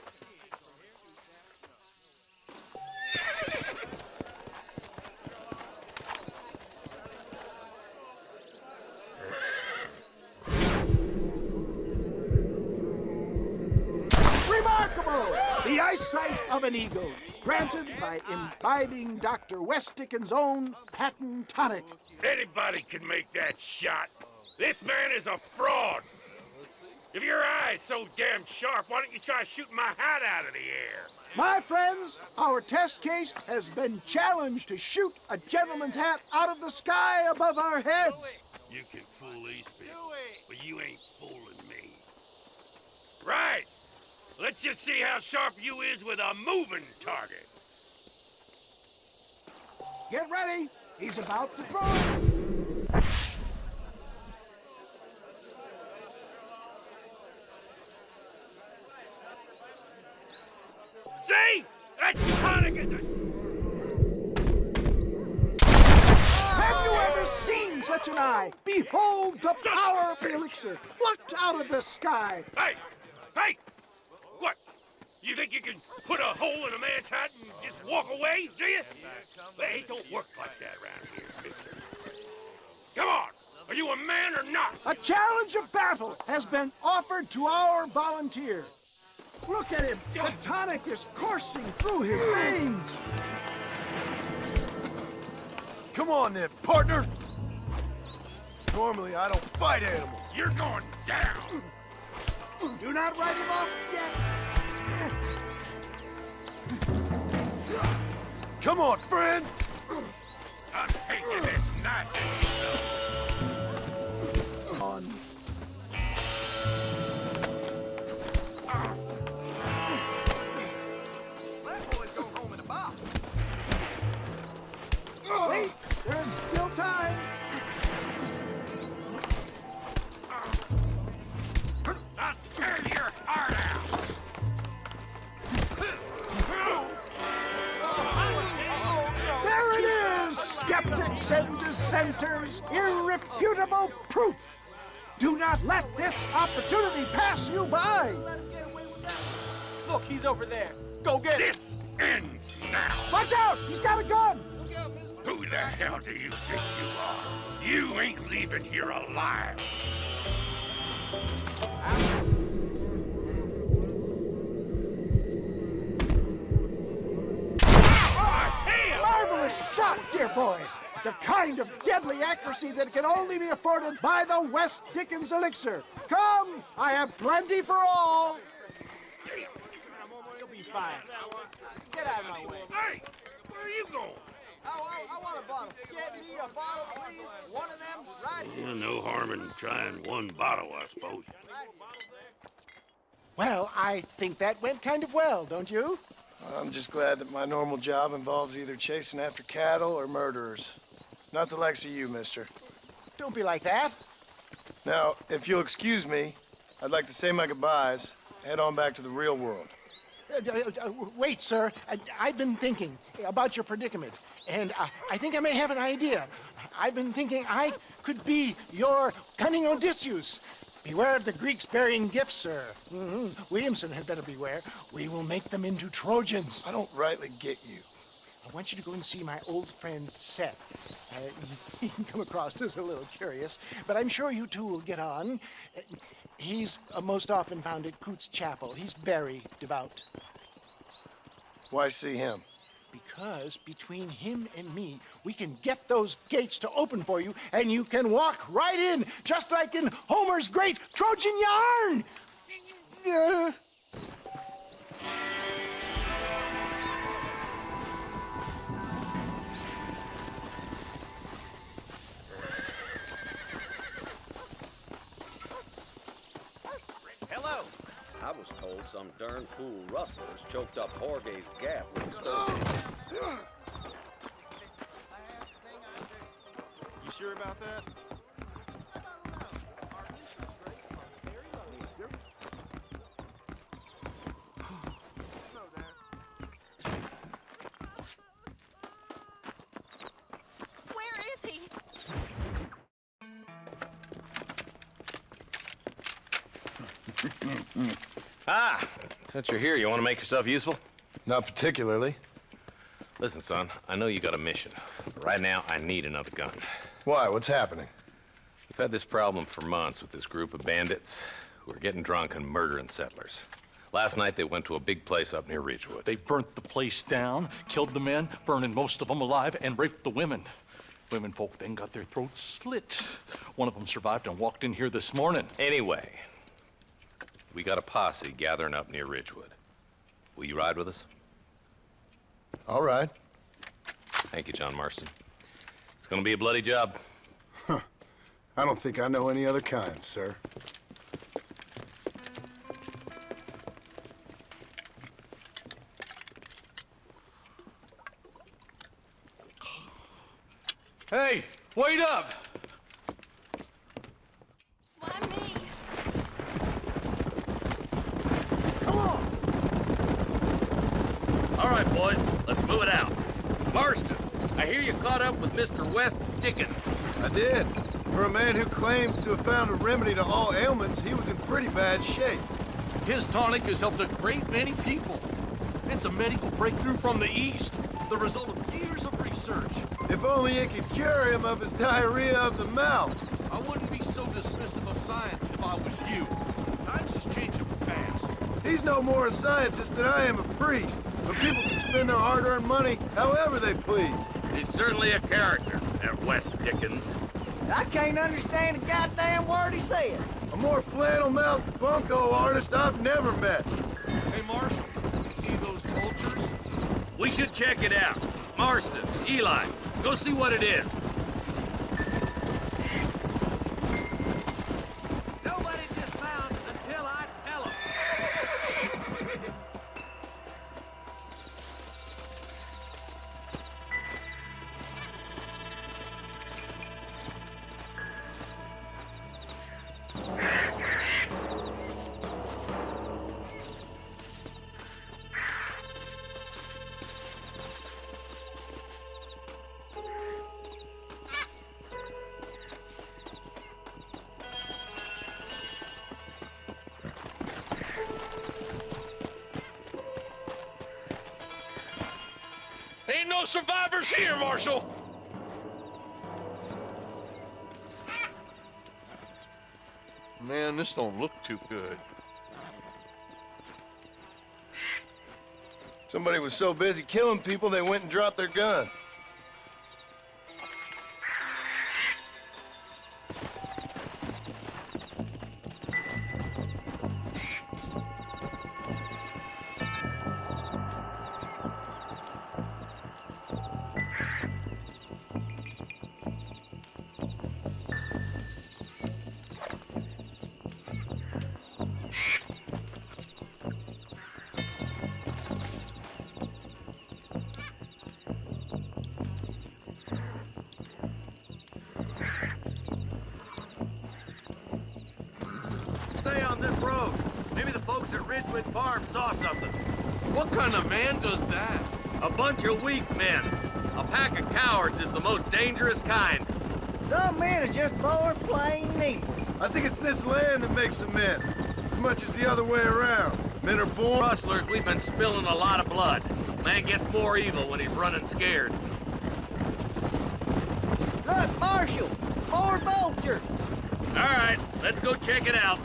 The eyesight of an eagle, granted by imbibing Dr. West Dickens' own patent tonic. Anybody can make that shot. This man is a fraud. If your eye's so damn sharp, why don't you try shooting my hat out of the air? My friends, our test case has been challenged to shoot a gentleman's hat out of the sky above our heads. You can fool these people, but you ain't fooling me. Let's just see how sharp you is with a moving target. Get ready. He's about to throw it. See? That tonic is a... Have you ever seen such an eye? Behold the power of the elixir, plucked out of the sky. Hey! Hey! What? You think you can put a hole in a man's hat and just walk away, do you? Hey, it don't work like that around here, mister. Come on! Are you a man or not? A challenge of battle has been offered to our volunteer. Look at him. The tonic is coursing through his veins. Come on then, partner. Normally, I don't fight animals. You're going down. Do not write him off yet. Come on, friend. I'm taking this nice and slow. Wait, there's still time. I'll tear your heart out. There it is, skeptics and dissenters, irrefutable proof. Do not let this opportunity pass you by. Look, he's over there. Go get him. This ends now. Watch out, he's got a gun. Who the hell do you think you are? You ain't leaving here alive. Marvelous shot, dear boy. The kind of deadly accuracy that can only be afforded by the West Dickens elixir. Come, I have plenty for all. You'll be fine. Get out of my way. Hey, where are you going? I want a bottle. Get me a bottle, please. One of them, right here. No harm in trying one bottle, I suppose. Well, I think that went kind of well, don't you? I'm just glad that my normal job involves either chasing after cattle or murderers. Not the likes of you, mister. Don't be like that. Now, if you'll excuse me, I'd like to say my goodbyes, head on back to the real world. Wait, sir. I've been thinking about your predicament, and I think I may have an idea. I've been thinking I could be your cunning Odysseus. Beware of the Greeks bearing gifts, sir. Williamson had better beware. We will make them into Trojans. I don't rightly get you. I want you to go and see my old friend Seth. He can come across as a little curious, but I'm sure you two will get on. He's most often found at Coots Chapel. He's very devout. Why see him? Because between him and me, we can get those gates to open for you, and you can walk right in, just like in Homer's great Trojan yarn! Hello. I was told some darn fool rustlers choked up Jorge's gap when he stole it. You sure about that? Where is he? Since you're here, you want to make yourself useful? Not particularly. Listen, son, I know you got a mission. But right now, I need another gun. Why? What's happening? We've had this problem for months with this group of bandits who are getting drunk and murdering settlers. Last night, they went to a big place up near Ridgewood. They burnt the place down, killed the men, burning most of them alive, and raped the women. Women folk then got their throats slit. One of them survived and walked in here this morning. Anyway, we got a posse gathering up near Ridgewood. Will you ride with us? All right. Thank you, John Marston. It's gonna be a bloody job. Huh. I don't think I know any other kind, sir. Hey, wait up! Why me? Come on! All right, boys, let's move it out. Marston, I hear you caught up with Mr. West Dickens. I did. For a man who claims to have found a remedy to all ailments, he was in pretty bad shape. His tonic has helped a great many people. It's a medical breakthrough from the East, the result of years of research. If only it could cure him of his diarrhea of the mouth. I wouldn't be so dismissive of science if I was you. Times is changing fast. He's no more a scientist than I am a priest. But people can spend their hard-earned money however they please. He's certainly a character, that West Dickens. I can't understand a goddamn word he said. A more flannel-mouthed bunco artist I've never met. Hey, Marshal, you see those vultures? We should check it out. Marston, Eli, go see what it is. Nobody dismounts until I tell them. Ain't no survivors here, Marshal! Man, this don't look too good. Somebody was so busy killing people, they went and dropped their gun. Stay on this road. Maybe the folks at Ridgewood Farm saw something. What kind of man does that? A bunch of weak men. A pack of cowards is the most dangerous kind. Some men are just born plain evil. I think it's this land that makes them men, as much as the other way around. Men are born... Rustlers, we've been spilling a lot of blood. Man gets more evil when he's running scared. Look, Marshal, more vultures. All right, let's go check it out.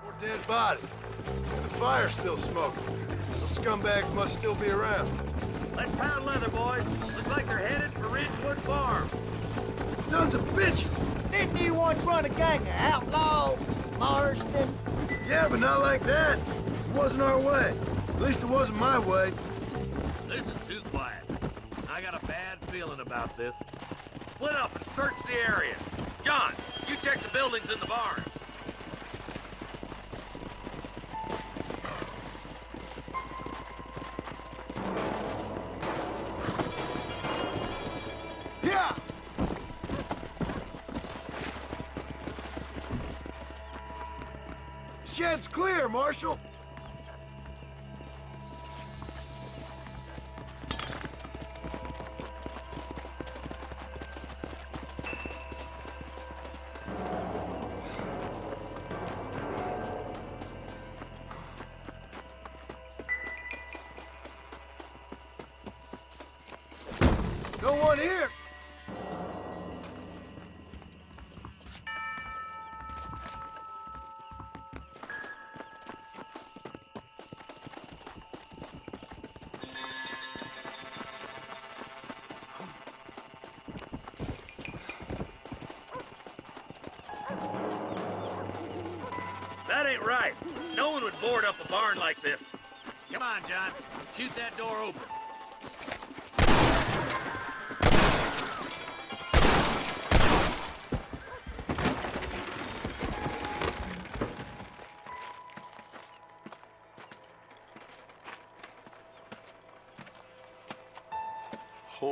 More dead bodies. And the fire's still smoking. Those scumbags must still be around. Let's pound leather, boys. Looks like they're headed for Ridgewood Farm. Sons of bitches! Didn't you once run a gang of outlaws, Marston? Yeah, but not like that. It wasn't our way. At least it wasn't my way. This is too quiet. I got a bad feeling about this. Split up and search the area. John, you check the buildings in the barn. Yeah! Shed's clear, Marshal. No one here. That ain't right. No one would board up a barn like this. Come on, John. Shoot that door open.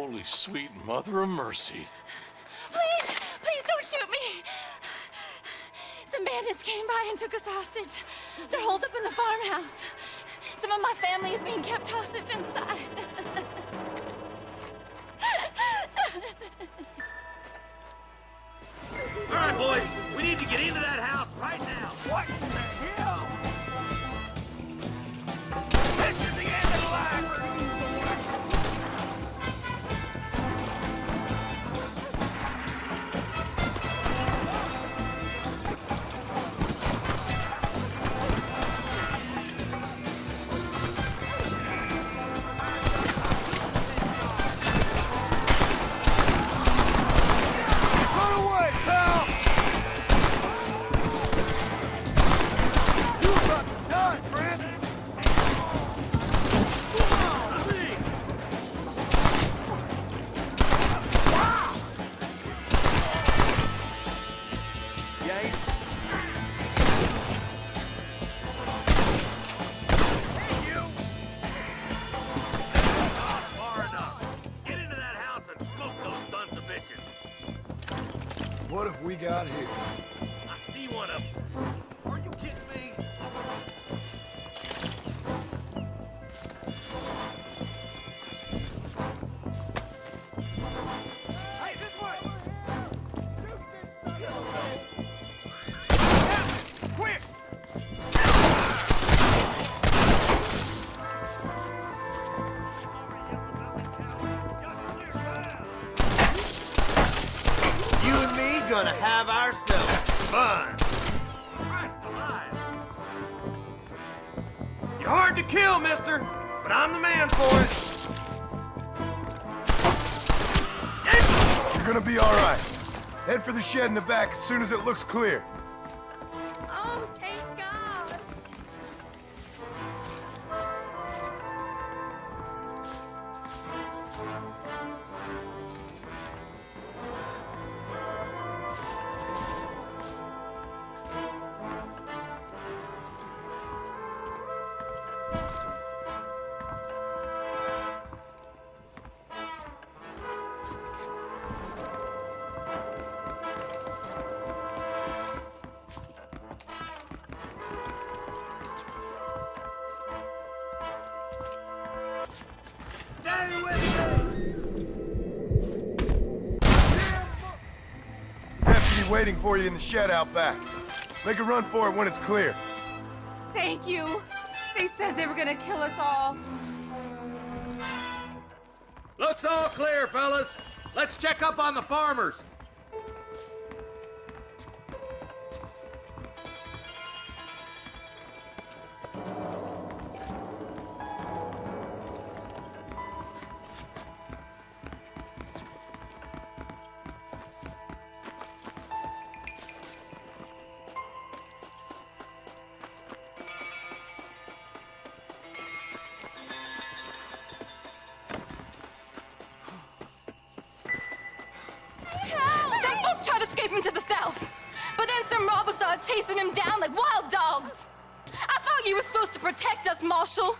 Holy sweet mother of mercy. Please, please don't shoot me. Some bandits came by and took us hostage. They're holed up in the farmhouse. Some of my family is being kept hostage inside. All right, boys, we need to get into that house right now. What in the hell? This is the end of the line. Run away, pal! You about to die, friend! Get into that house and smoke those sons of bitches. What have we got here? I see one of them. Are you kidding me? Hey, this way! Shoot this son of a... Quick! You and me gonna have ourselves fun. Christ alive. You're hard to kill, mister, but I'm the man for it. You're gonna be all right. Head for the shed in the back as soon as it looks clear. Oh, thank God. Stay with me. Deputy waiting for you in the shed out back. Make a run for it when it's clear. Thank you. They said they were gonna kill us all. Looks all clear, fellas. Let's check up on the farmers. Some folk tried escaping to the south, but then some robbers started chasing him down like wild dogs. I thought you were supposed to protect us, Marshal.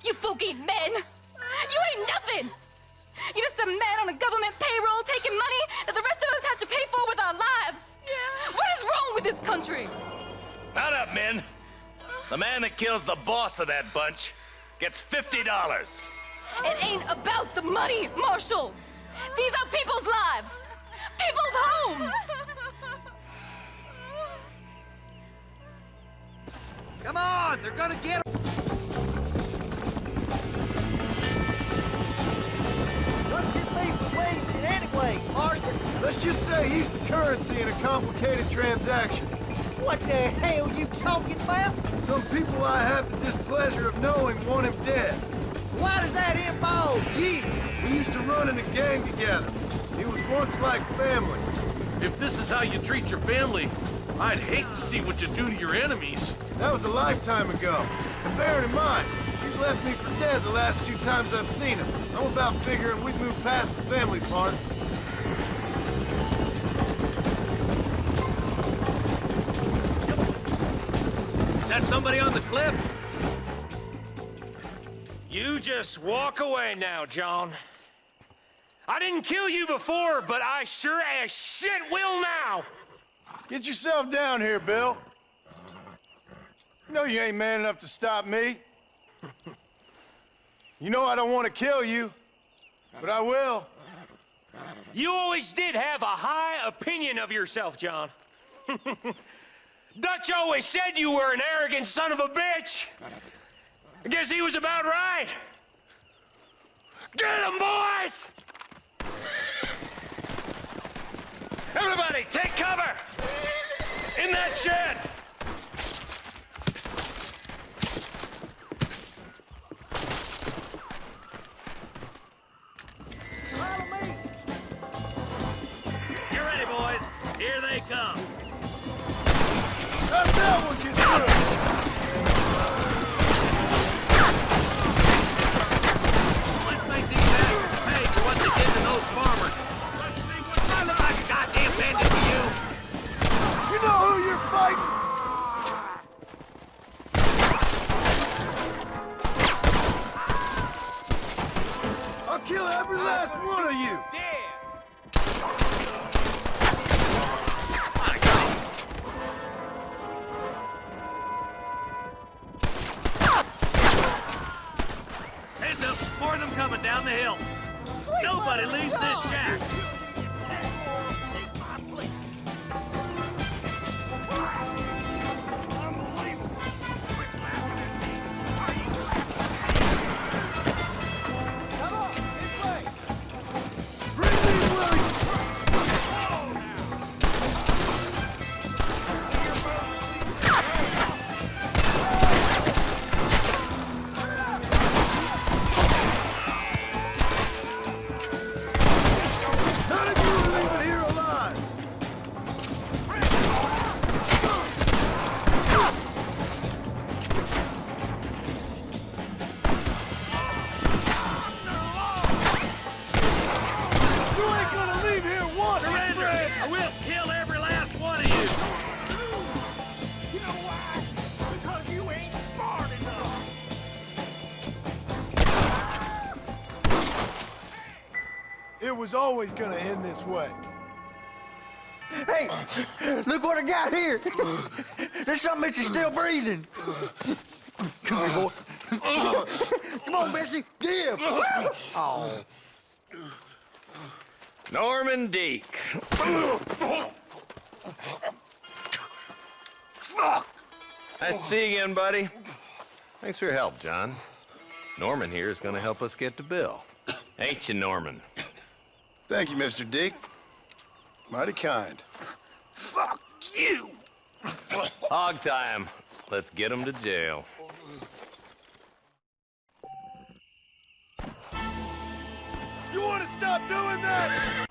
You folk ain't men. You ain't nothing. You're just some man on a government payroll taking money that the rest of us have to pay for with our lives. Yeah. What is wrong with this country? Mount up, men. The man that kills the boss of that bunch gets $50. It ain't about the money, Marshal. These are people's lives, people's homes. Come on, they're gonna get him. What's your beef with Williamson anyway, Marston? Let's just say he's the currency in a complicated transaction. What the hell you talking about? Some people I have the displeasure of knowing want him dead. Why does that involve you? We used to run in a gang together. He was once like family. If this is how you treat your family, I'd hate to see what you do to your enemies. That was a lifetime ago. And bearing in mind, he's left me for dead the last 2 times I've seen him. I'm about figuring we've moved past the family part. Is that somebody on the cliff? You just walk away now, John. I didn't kill you before, but I sure as shit will now. Get yourself down here, Bill. You know you ain't man enough to stop me. You know I don't want to kill you, but I will. You always did have a high opinion of yourself, John. Dutch always said you were an arrogant son of a bitch. I guess he was about right. Get him, boys! Everybody, take cover! In that shed! You ready, boys? Here they come. How'd that one get through? Let's make these bastards pay for what they did to those farmers. I look like a goddamn bandit to you. You know who you're fighting? I'll kill every last one of you. Heads up, more of them coming down the hill. Nobody leaves this shack. None of you are leaving here alive. You ain't gonna leave here wanting, Surrender! Fred. I will kill every last one of you. You know why? Because you ain't smart enough. It was always gonna end this way. Hey, look what I got here. There's something that you're still breathing. Come here, boy. Come on, Bessie. Give. Oh. Norman Deek. Nice to see you again, buddy. Thanks for your help, John. Norman here is going to help us get to Bill. Ain't you, Norman? Thank you, Mr. Dick. Mighty kind. Fuck you! Hog time. Let's get him to jail. You want to stop doing that?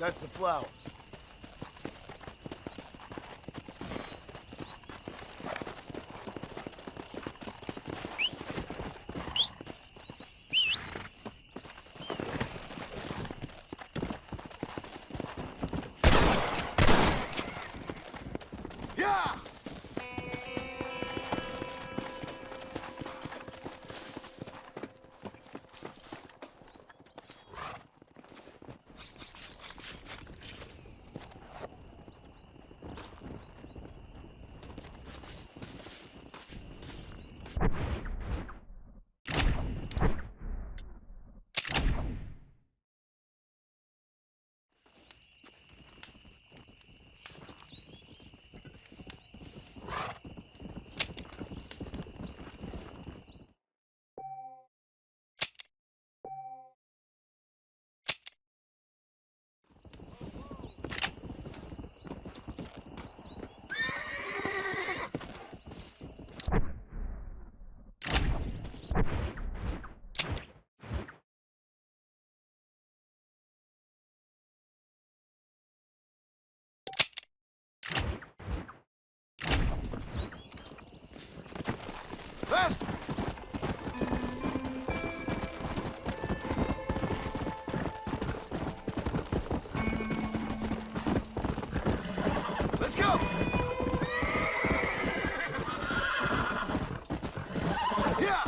That's the flower. Yeah! Faster! Let's go! Yeah!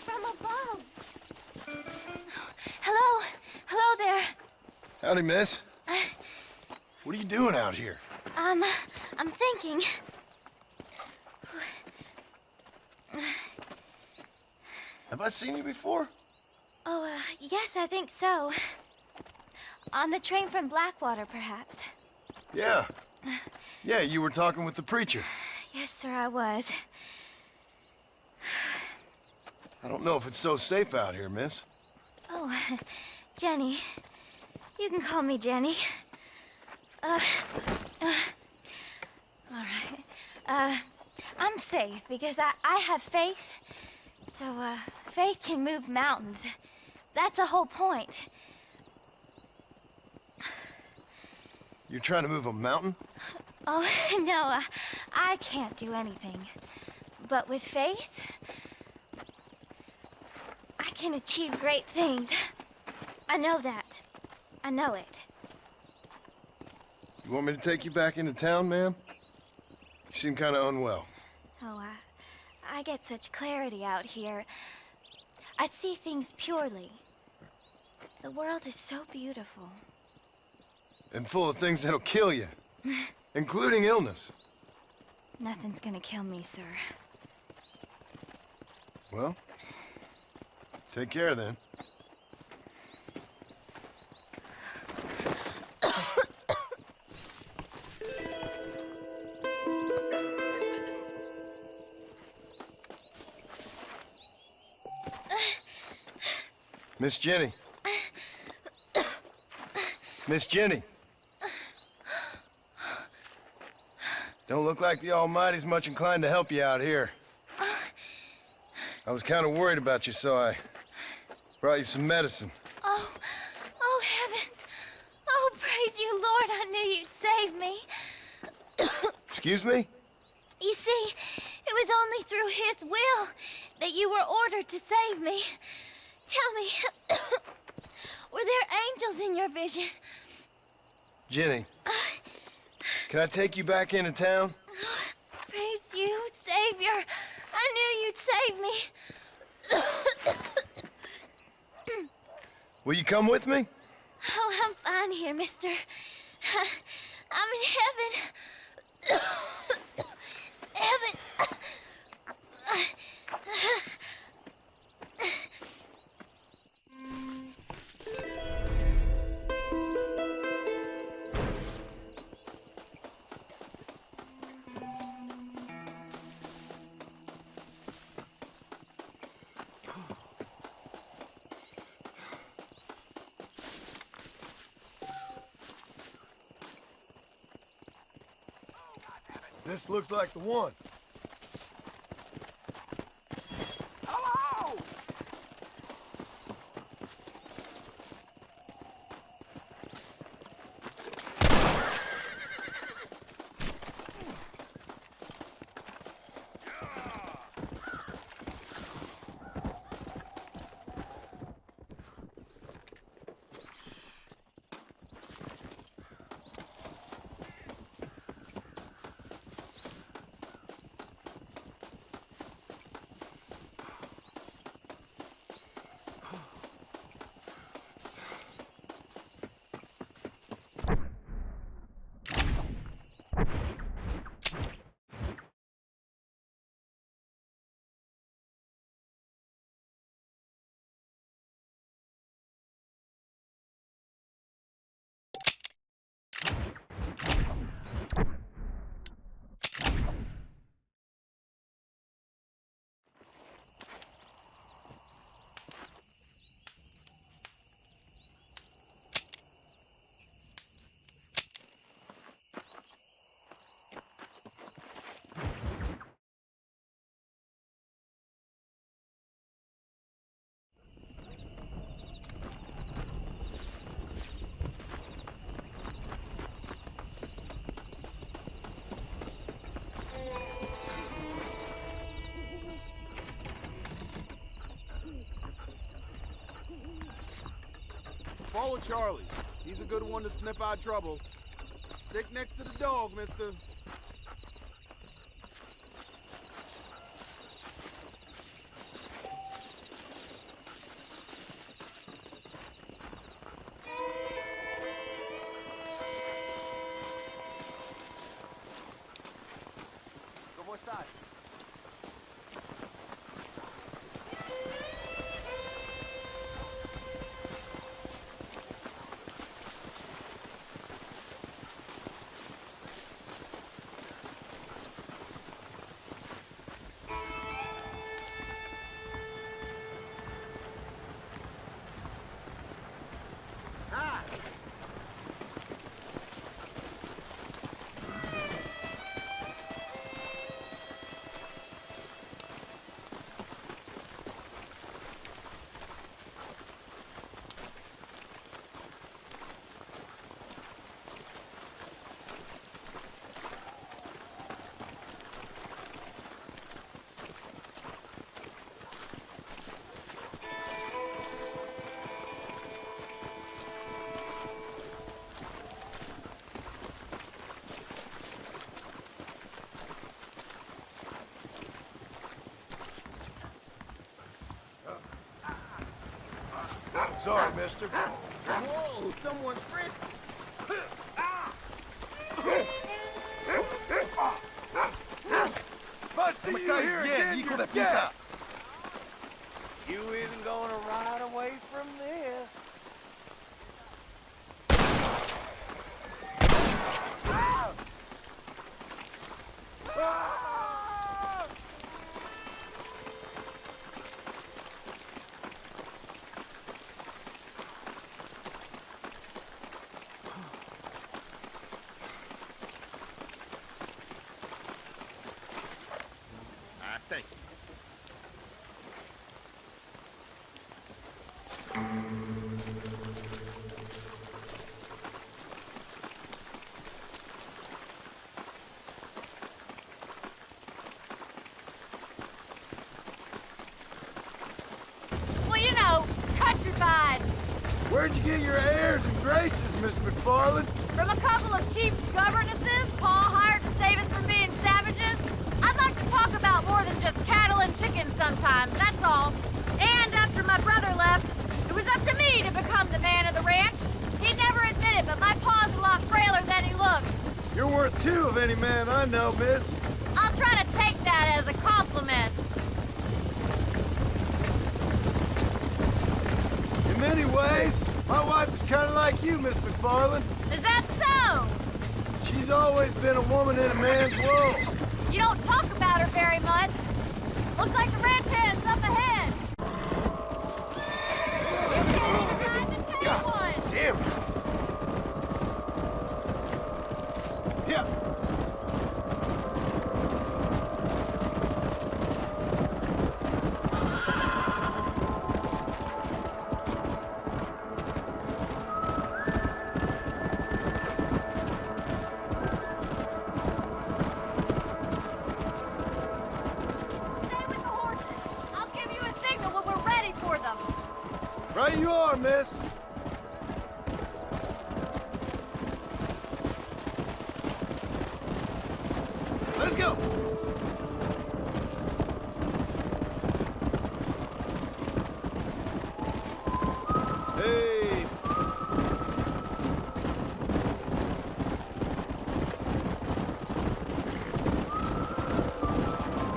From above. Hello? Hello there. Howdy, miss. What are you doing out here? I'm thinking. Have I seen you before? Oh, yes, I think so. On the train from Blackwater, perhaps. Yeah. Yeah, you were talking with the preacher. Yes, sir, I was. I don't know if it's so safe out here, miss. Oh, Jenny. You can call me Jenny. All right. I'm safe because I have faith. So, faith can move mountains. That's the whole point. You're trying to move a mountain? Oh, no, I can't do anything. But with faith, I can achieve great things. I know that. I know it. You want me to take you back into town, ma'am? You seem kind of unwell. Oh, I get such clarity out here. I see things purely. The world is so beautiful. And full of things that'll kill you, including illness. Nothing's gonna kill me, sir. Well, take care then. Miss Jenny. Miss Jenny. Don't look like the Almighty's much inclined to help you out here. I was kind of worried about you, so I brought you some medicine. Oh heavens. Oh, praise you, Lord. I knew you'd save me. Excuse me? You see, it was only through his will that you were ordered to save me. Tell me, were there angels in your vision? Jenny, can I take you back into town? Praise you, Savior. I knew you'd save me. Will you come with me? Oh, I'm fine here, mister. I'm in heaven. Heaven. This looks like the one. Hello! Follow Charlie. He's a good one to sniff out trouble. Stick next to the dog, mister. ¿Cómo estás? Sorry, mister. Whoa, someone's friend. If I see you here again, you're dead. You isn't gonna ride away from this. Thank you. Well, you know, countrified. Where'd you get your airs and graces, Miss McFarland? From a couple of cheap governesses Paul hired to save us from being savages. I'd like to talk about more than just cattle and chickens sometimes, that's all. And after my brother left, it was up to me to become the man of the ranch. He'd never admit it, but my paw's a lot frailer than he looks. You're worth two of any man I know, miss. I'll try to take that as a compliment. In many ways, my wife is kind of like you, Miss McFarland. Is that so? She's always been a woman in a man's world. You don't talk about her very much. Looks like the ranch hand's up ahead. God damn it. Yeah. on, miss. Let's go. Hey.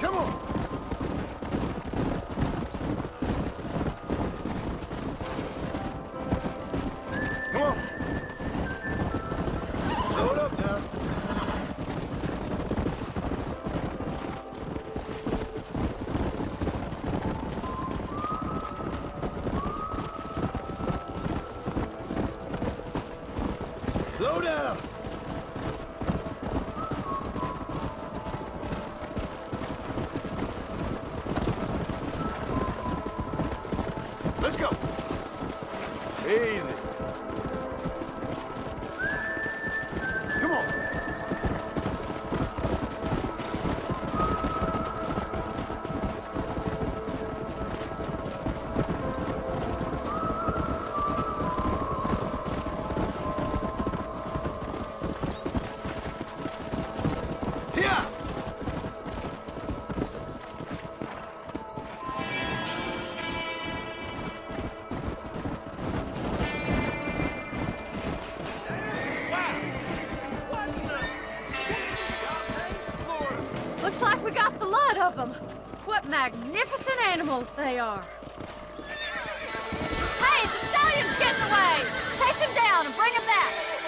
Come on. Come on. Load up now. Slow down. Let's go. Easy. Come on. Here. Looks like we got the lot of them. What magnificent animals they are. Hey, the stallion's getting away! Chase him down and bring him back!